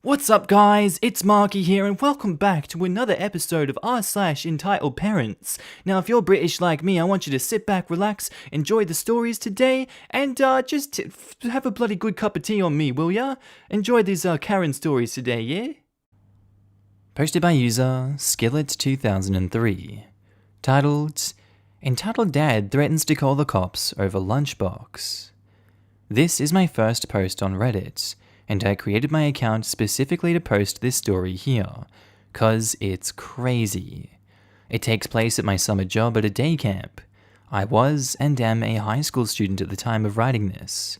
What's up guys, it's Markee here and welcome back to another episode of r/EntitledParents. Now if you're British like me, I want you to sit back, relax, enjoy the stories today, and just have a bloody good cup of tea on me, will ya? Enjoy these Karen stories today, yeah? Posted by user Skillet2003. Titled, Entitled Dad Threatens to Call the Cops Over Lunchbox. This is my first post on Reddit, and I created my account specifically to post this story here, cause it's crazy. It takes place at my summer job at a day camp. I was and am a high school student at the time of writing this.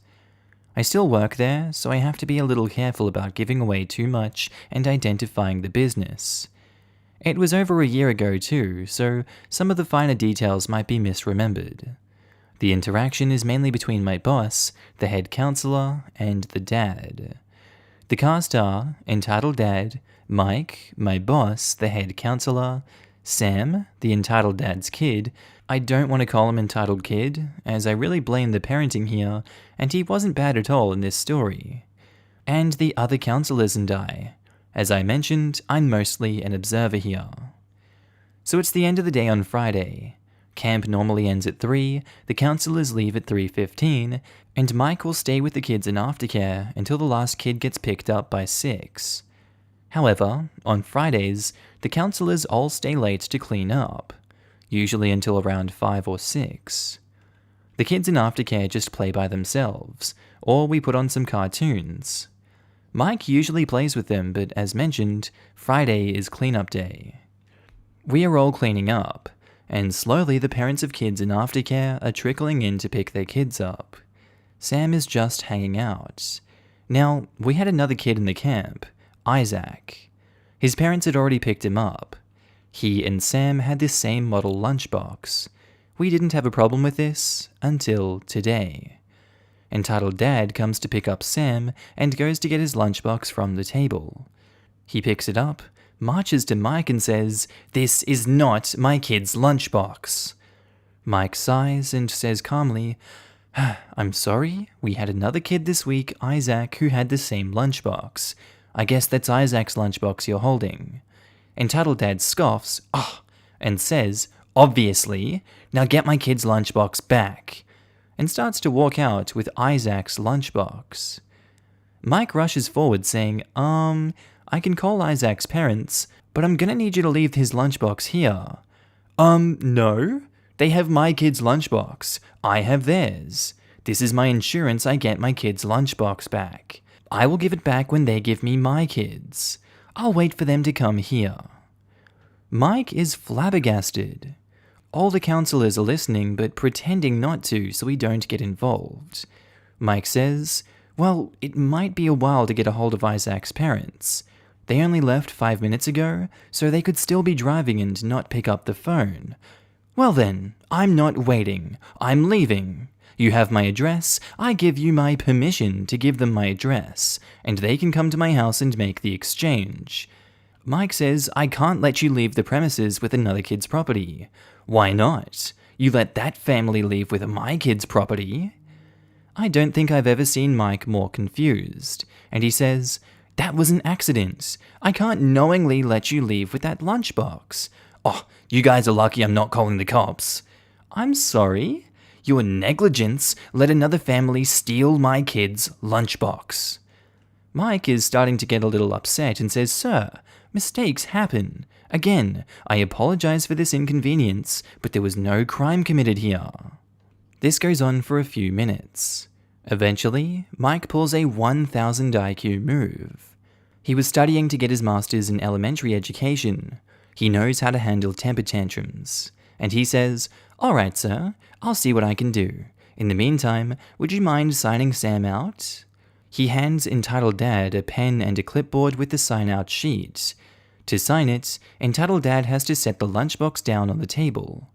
I still work there, so I have to be a little careful about giving away too much and identifying the business. It was over a year ago too, so some of the finer details might be misremembered. The interaction is mainly between my boss, the head counselor, and the dad. The cast are Entitled Dad, Mike, my boss, the head counselor, Sam, the Entitled Dad's kid. I don't want to call him Entitled Kid, as I really blame the parenting here, and he wasn't bad at all in this story. And the other counselors and I. As I mentioned, I'm mostly an observer here. So it's the end of the day on Friday. Camp normally ends at 3, the counselors leave at 3:15, and Mike will stay with the kids in aftercare until the last kid gets picked up by 6. However, on Fridays, the counselors all stay late to clean up, usually until around 5 or 6. The kids in aftercare just play by themselves, or we put on some cartoons. Mike usually plays with them, but as mentioned, Friday is cleanup day. We are all cleaning up, and slowly the parents of kids in aftercare are trickling in to pick their kids up. Sam is just hanging out. Now, we had another kid in the camp, Isaac. His parents had already picked him up. He and Sam had this same model lunchbox. We didn't have a problem with this until today. Entitled Dad comes to pick up Sam and goes to get his lunchbox from the table. He picks it up, marches to Mike and says, "This is not my kid's lunchbox." Mike sighs and says calmly, "I'm sorry, we had another kid this week, Isaac, who had the same lunchbox. I guess that's Isaac's lunchbox you're holding." Entitled Dad scoffs, and says, "Obviously, now get my kid's lunchbox back," and starts to walk out with Isaac's lunchbox. Mike rushes forward saying, I can call Isaac's parents, but I'm gonna need you to leave his lunchbox here." No. They have my kid's lunchbox. I have theirs. This is my insurance I get my kid's lunchbox back. I will give it back when they give me my kids. I'll wait for them to come here. Mike is flabbergasted. All the counselors are listening but pretending not to so we don't get involved. Mike says, "Well, it might be a while to get a hold of Isaac's parents. They only left 5 minutes ago, so they could still be driving and not pick up the phone. Well then, I'm not waiting. I'm leaving. You have my address. I give you my permission to give them my address, and they can come to my house and make the exchange." Mike says, "I can't let you leave the premises with another kid's property." "Why not? You let that family leave with my kid's property." I don't think I've ever seen Mike more confused, and he says, "That was an accident. I can't knowingly let you leave with that lunchbox." "Oh, you guys are lucky I'm not calling the cops." "I'm sorry? Your negligence let another family steal my kid's lunchbox." Mike is starting to get a little upset and says, "Sir, mistakes happen. Again, I apologize for this inconvenience, but there was no crime committed here." This goes on for a few minutes. Eventually, Mike pulls a 1000 IQ move. He was studying to get his master's in elementary education. He knows how to handle temper tantrums. And he says, "Alright sir, I'll see what I can do. In the meantime, would you mind signing Sam out?" He hands Entitled Dad a pen and a clipboard with the sign-out sheet. To sign it, Entitled Dad has to set the lunchbox down on the table.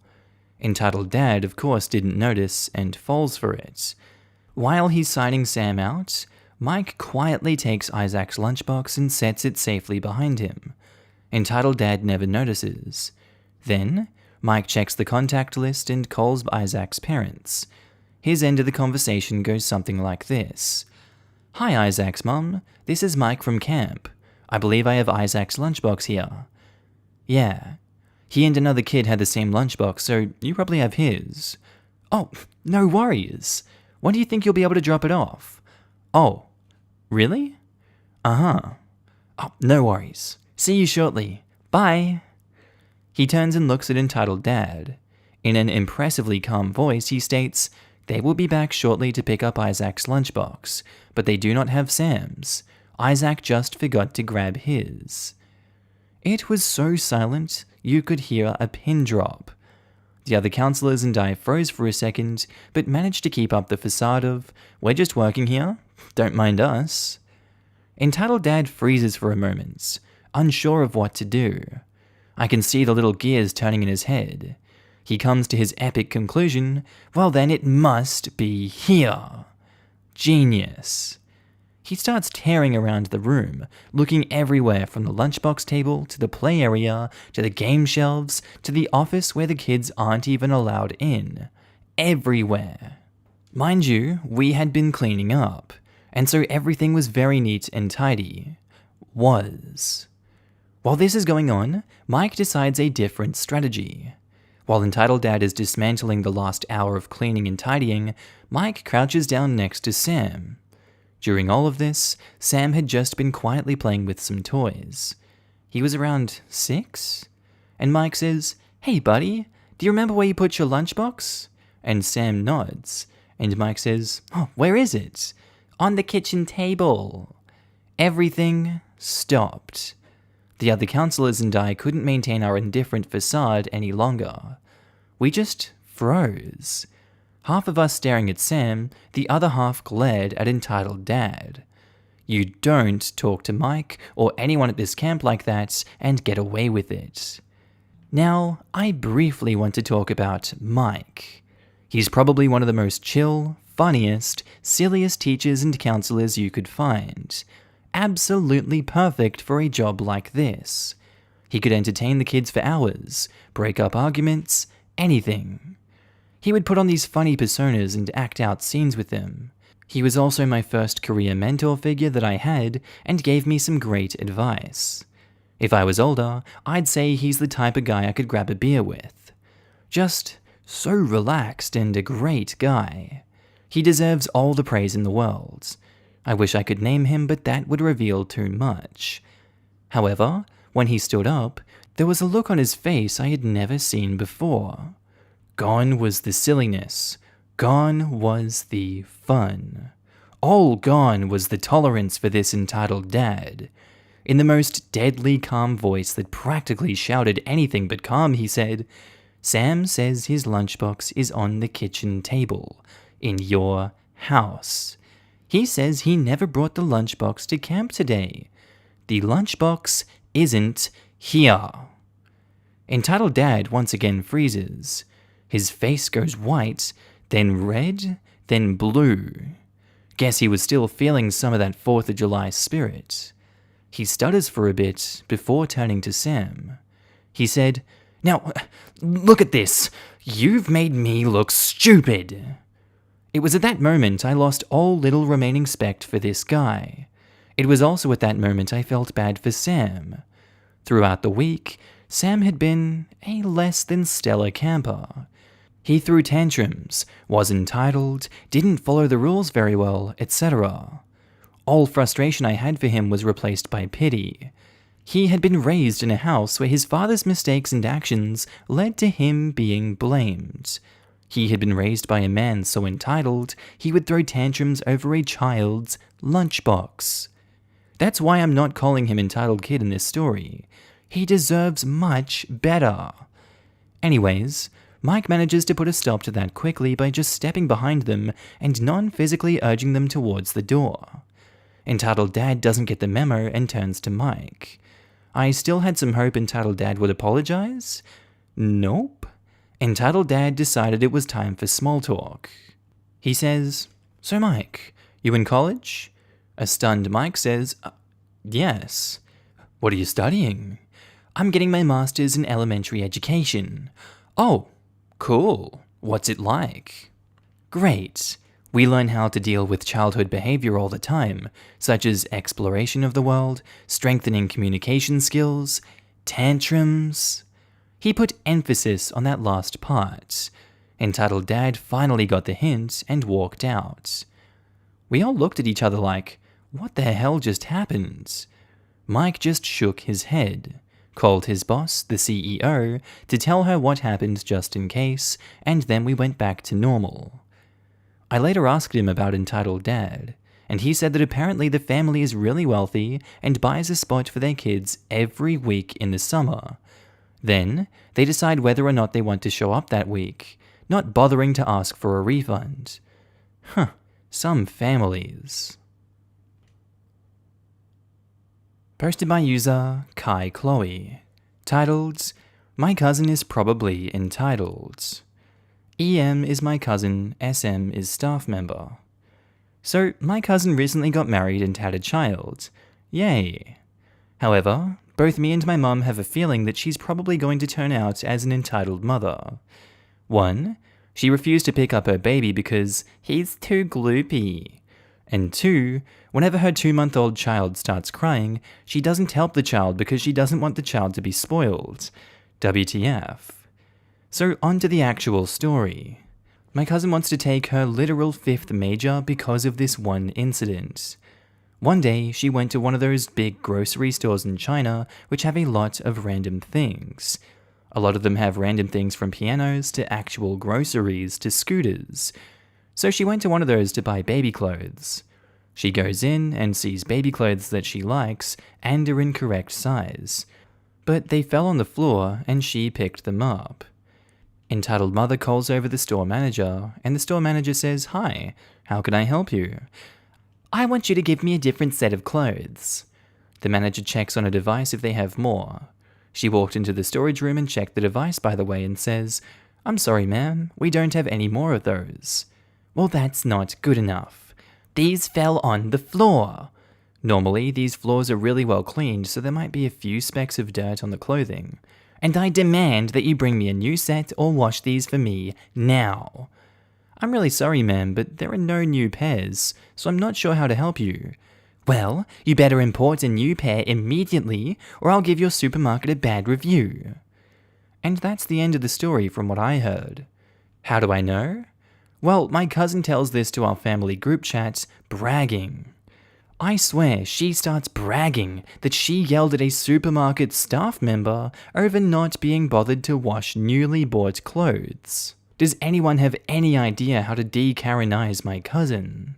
Entitled Dad, of course, didn't notice and falls for it. While he's signing Sam out, Mike quietly takes Isaac's lunchbox and sets it safely behind him. Entitled Dad never notices. Then, Mike checks the contact list and calls Isaac's parents. His end of the conversation goes something like this. "Hi Isaac's mum, this is Mike from camp. I believe I have Isaac's lunchbox here. Yeah. He and another kid had the same lunchbox, so you probably have his. Oh, no worries. When do you think you'll be able to drop it off? Oh, really? Uh-huh. Oh, no worries. See you shortly. Bye. He turns and looks at entitled Dad. In an impressively calm voice, he states, they will be back shortly to pick up Isaac's lunchbox, but they do not have Sam's. Isaac just forgot to grab his. It was so silent, you could hear a pin drop. The other counselors and I froze for a second, but managed to keep up the facade of, we're just working here, don't mind us. Entitled Dad freezes for a moment, unsure of what to do. I can see the little gears turning in his head. He comes to his epic conclusion, well then it must be here. Genius. He starts tearing around the room, looking everywhere from the lunchbox table to the play area, to the game shelves, to the office where the kids aren't even allowed in. Everywhere. Mind you, we had been cleaning up, and so everything was very neat and tidy. Was. While this is going on, Mike decides a different strategy. While entitled Dad is dismantling the last hour of cleaning and tidying, Mike crouches down next to Sam. During all of this, Sam had just been quietly playing with some toys. He was around 6? And Mike says, hey buddy, do you remember where you put your lunchbox? And Sam nods, and Mike says, oh, where is it? On the kitchen table. Everything stopped. The other counselors and I couldn't maintain our indifferent facade any longer. We just froze. Half of us staring at Sam, the other half glared at entitled Dad. You don't talk to Mike or anyone at this camp like that and get away with it. Now, I briefly want to talk about Mike. He's probably one of the most chill, funniest, silliest teachers and counselors you could find. Absolutely perfect for a job like this. He could entertain the kids for hours, break up arguments, anything. He would put on these funny personas and act out scenes with them. He was also my first career mentor figure that I had and gave me some great advice. If I was older, I'd say he's the type of guy I could grab a beer with. Just so relaxed and a great guy. He deserves all the praise in the world. I wish I could name him, but that would reveal too much. However, when he stood up, there was a look on his face I had never seen before. Gone was the silliness. Gone was the fun. All gone was the tolerance for this entitled Dad. In the most deadly calm voice that practically shouted anything but calm, he said, Sam says his lunchbox is on the kitchen table, in your house. He says he never brought the lunchbox to camp today. The lunchbox isn't here. Entitled Dad once again freezes. His face goes white, then red, then blue. Guess he was still feeling some of that 4th of July spirit. He stutters for a bit before turning to Sam. He said, now, look at this. You've made me look stupid. It was at that moment I lost all little remaining respect for this guy. It was also at that moment I felt bad for Sam. Throughout the week, Sam had been a less than stellar camper. He threw tantrums, was entitled, didn't follow the rules very well, etc. All frustration I had for him was replaced by pity. He had been raised in a house where his father's mistakes and actions led to him being blamed. He had been raised by a man so entitled, he would throw tantrums over a child's lunchbox. That's why I'm not calling him entitled kid in this story. He deserves much better. Anyways, Mike manages to put a stop to that quickly by just stepping behind them and non-physically urging them towards the door. Entitled Dad doesn't get the memo and turns to Mike. I still had some hope Entitled Dad would apologize. Nope. Entitled Dad decided it was time for small talk. He says, so Mike, you in college? A stunned Mike says, yes. What are you studying? I'm getting my master's in elementary education. Oh, cool. What's it like? Great. We learn how to deal with childhood behavior all the time, such as exploration of the world, strengthening communication skills, tantrums. He put emphasis on that last part. Entitled Dad finally got the hint and walked out. We all looked at each other like, what the hell just happened? Mike just shook his head, called his boss, the CEO, to tell her what happened just in case, and then we went back to normal. I later asked him about Entitled Dad, and he said that apparently the family is really wealthy and buys a spot for their kids every week in the summer. Then, they decide whether or not they want to show up that week, not bothering to ask for a refund. Some families. Posted by user KaiChloe. Titled, My cousin is probably entitled. EM is my cousin, SM is staff member. So, my cousin recently got married and had a child. Yay. However, both me and my mum have a feeling that she's probably going to turn out as an entitled mother. 1. She refused to pick up her baby because he's too gloopy. And 2. Whenever her 2-month-old child starts crying, she doesn't help the child because she doesn't want the child to be spoiled. WTF. So on to the actual story. My cousin wants to take her literal 5th major because of this one incident. One day, she went to one of those big grocery stores in China which have a lot of random things. A lot of them have random things from pianos to actual groceries to scooters. So she went to one of those to buy baby clothes. She goes in and sees baby clothes that she likes and are in correct size. But they fell on the floor and she picked them up. Entitled Mother calls over the store manager, and the store manager says, "Hi, how can I help you?" "I want you to give me a different set of clothes." The manager checks on a device if they have more. She walked into the storage room and checked the device, by the way, and says, "I'm sorry, ma'am, we don't have any more of those." "Well, that's not good enough. These fell on the floor." Normally, these floors are really well cleaned, so there might be a few specks of dirt on the clothing. "And I demand that you bring me a new set or wash these for me now." "I'm really sorry, ma'am, but there are no new pairs, so I'm not sure how to help you." "Well, you better import a new pair immediately, or I'll give your supermarket a bad review." And that's the end of the story from what I heard. How do I know? Well, my cousin tells this to our family group chat, bragging. I swear she starts bragging that she yelled at a supermarket staff member over not being bothered to wash newly bought clothes. Does anyone have any idea how to de-Karenize my cousin?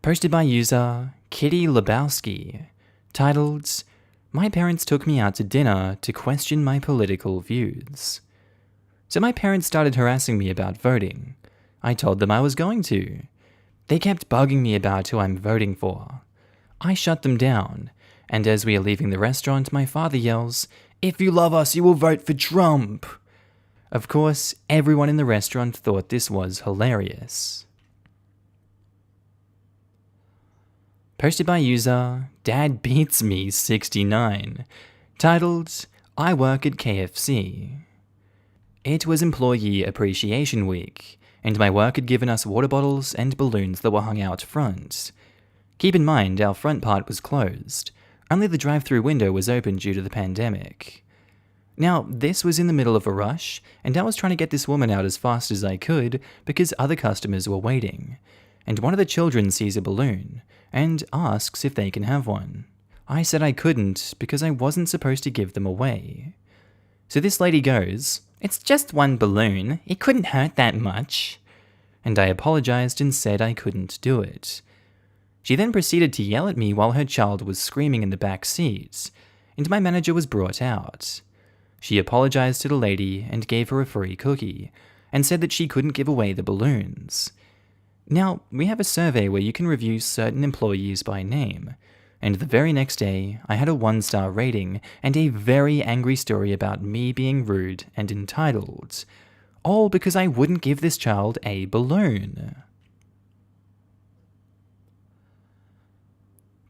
Posted by user kittylebowski. Titled, My parents took me out to dinner to question my political views. So my parents started harassing me about voting. I told them I was going to. They kept bugging me about who I'm voting for. I shut them down, and as we are leaving the restaurant, my father yells, "If you love us, you will vote for Trump!" Of course, everyone in the restaurant thought this was hilarious. Posted by user Dad Beats Me 69. Titled, I work at KFC. It was Employee Appreciation Week, and my work had given us water bottles and balloons that were hung out front. Keep in mind, our front part was closed. Only the drive-through window was open due to the pandemic. Now, this was in the middle of a rush, and I was trying to get this woman out as fast as I could because other customers were waiting. And one of the children sees a balloon and asks if they can have one. I said I couldn't because I wasn't supposed to give them away. So this lady goes, "It's just one balloon, it couldn't hurt that much." And I apologized and said I couldn't do it. She then proceeded to yell at me while her child was screaming in the back seat, and my manager was brought out. She apologized to the lady and gave her a free cookie, and said that she couldn't give away the balloons. Now, we have a survey where you can review certain employees by name, and the very next day, I had a 1-star rating and a very angry story about me being rude and entitled, all because I wouldn't give this child a balloon.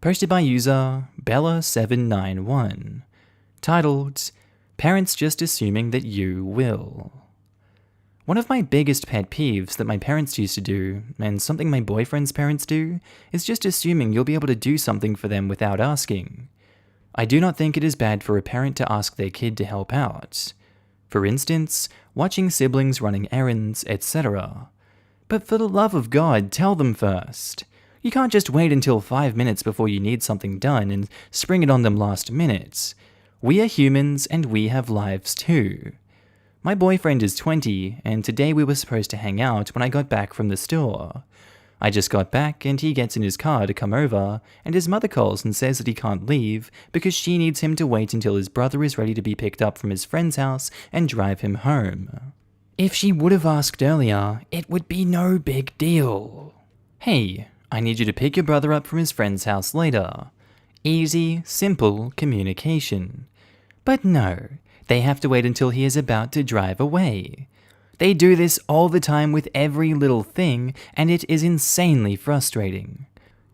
Posted by user Bella791. Titled, Parents Just Assuming That You Will. One of my biggest pet peeves that my parents used to do, and something my boyfriend's parents do, is just assuming you'll be able to do something for them without asking. I do not think it is bad for a parent to ask their kid to help out. For instance, watching siblings running errands, etc. But for the love of God, tell them first. You can't just wait until 5 minutes before you need something done and spring it on them last minute. We are humans and we have lives too. My boyfriend is 20, and today we were supposed to hang out when I got back from the store. I just got back and he gets in his car to come over, and his mother calls and says that he can't leave because she needs him to wait until his brother is ready to be picked up from his friend's house and drive him home. If she would have asked earlier, it would be no big deal. Hey, I need you to pick your brother up from his friend's house later. Easy, simple communication. But no, they have to wait until he is about to drive away. They do this all the time with every little thing, and it is insanely frustrating.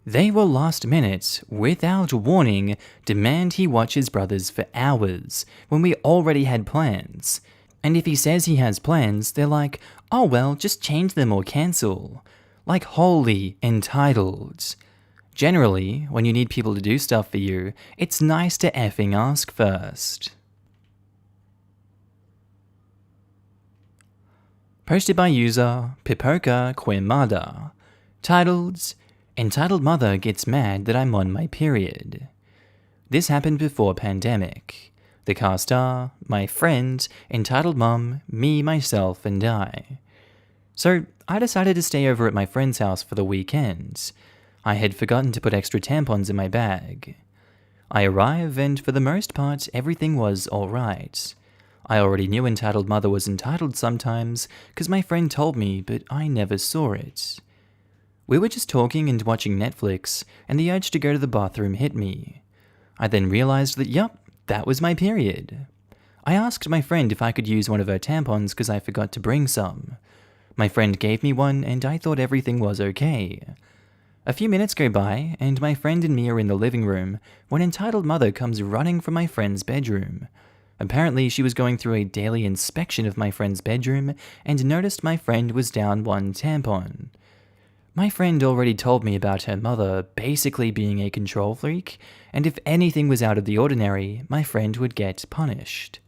They will last minute, without warning, demand he watch his brothers for hours, when we already had plans. And if he says he has plans, they're like, oh well, just change them or cancel. Like wholly entitled. Generally, when you need people to do stuff for you, it's nice to effing ask first. Posted by user pipoca quemada, titled, Entitled Mother Gets Mad That I'm on My Period. This happened before pandemic. The cast are my friend, Entitled Mum, me, myself, and I. So I decided to stay over at my friend's house for the weekend. I had forgotten to put extra tampons in my bag. I arrive and for the most part everything was alright. I already knew Entitled Mother was entitled sometimes, because my friend told me, but I never saw it. We were just talking and watching Netflix, and the urge to go to the bathroom hit me. I then realized that, yup, that was my period. I asked my friend if I could use one of her tampons because I forgot to bring some. My friend gave me one, and I thought everything was okay. A few minutes go by, and my friend and me are in the living room, when Entitled Mother comes running from my friend's bedroom. Apparently, she was going through a daily inspection of my friend's bedroom and noticed my friend was down one tampon. My friend already told me about her mother basically being a control freak, and if anything was out of the ordinary, my friend would get punished.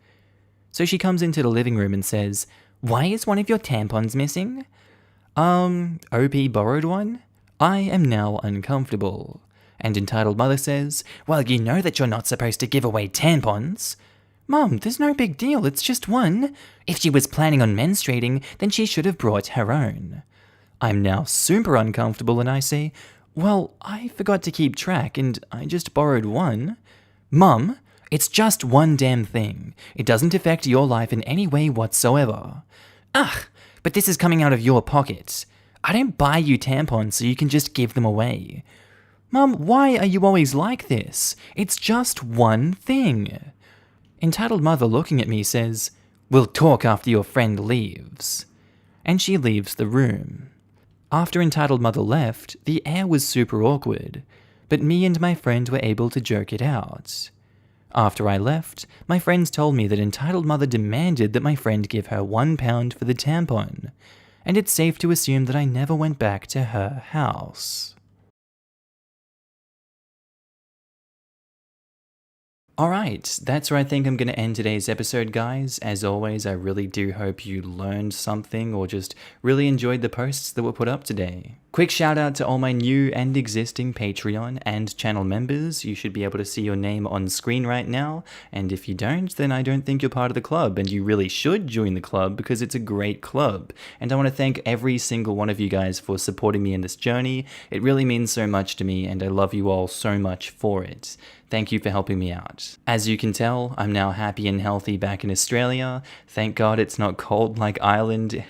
So she comes into the living room and says, "Why is one of your tampons missing?" OP borrowed one? I am now uncomfortable. And Entitled Mother says, "Well, you know that you're not supposed to give away tampons." Mom, there's no big deal, it's just one. If she was planning on menstruating, then she should have brought her own. I'm now super uncomfortable and I say, "Well, I forgot to keep track and I just borrowed one." Mum, it's just one damn thing. It doesn't affect your life in any way whatsoever. Ugh, but this is coming out of your pocket. I don't buy you tampons so you can just give them away. Mum, why are you always like this? It's just one thing. Entitled Mother looking at me says, "We'll talk after your friend leaves." And she leaves the room. After Entitled Mother left, the air was super awkward, but me and my friend were able to joke it out. After I left, my friends told me that Entitled Mother demanded that my friend give her £1 for the tampon, and it's safe to assume that I never went back to her house. Alright, that's where I think I'm going to end today's episode, guys. As always, I really do hope you learned something or just really enjoyed the posts that were put up today. Quick shout out to all my new and existing Patreon and channel members. You should be able to see your name on screen right now, and if you don't, then I don't think you're part of the club, and you really should join the club because it's a great club. And I want to thank every single one of you guys for supporting me in this journey. It really means so much to me, and I love you all so much for it. Thank you for helping me out. As you can tell, I'm now happy and healthy back in Australia. Thank God it's not cold like Ireland.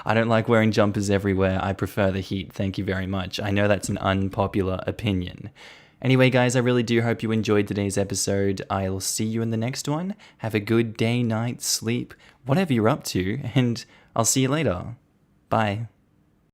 I don't like wearing jumpers everywhere. I prefer the heat. Thank you very much. I know that's an unpopular opinion. Anyway, guys, I really do hope you enjoyed today's episode. I'll see you in the next one. Have a good day, night, sleep, whatever you're up to, and I'll see you later. Bye.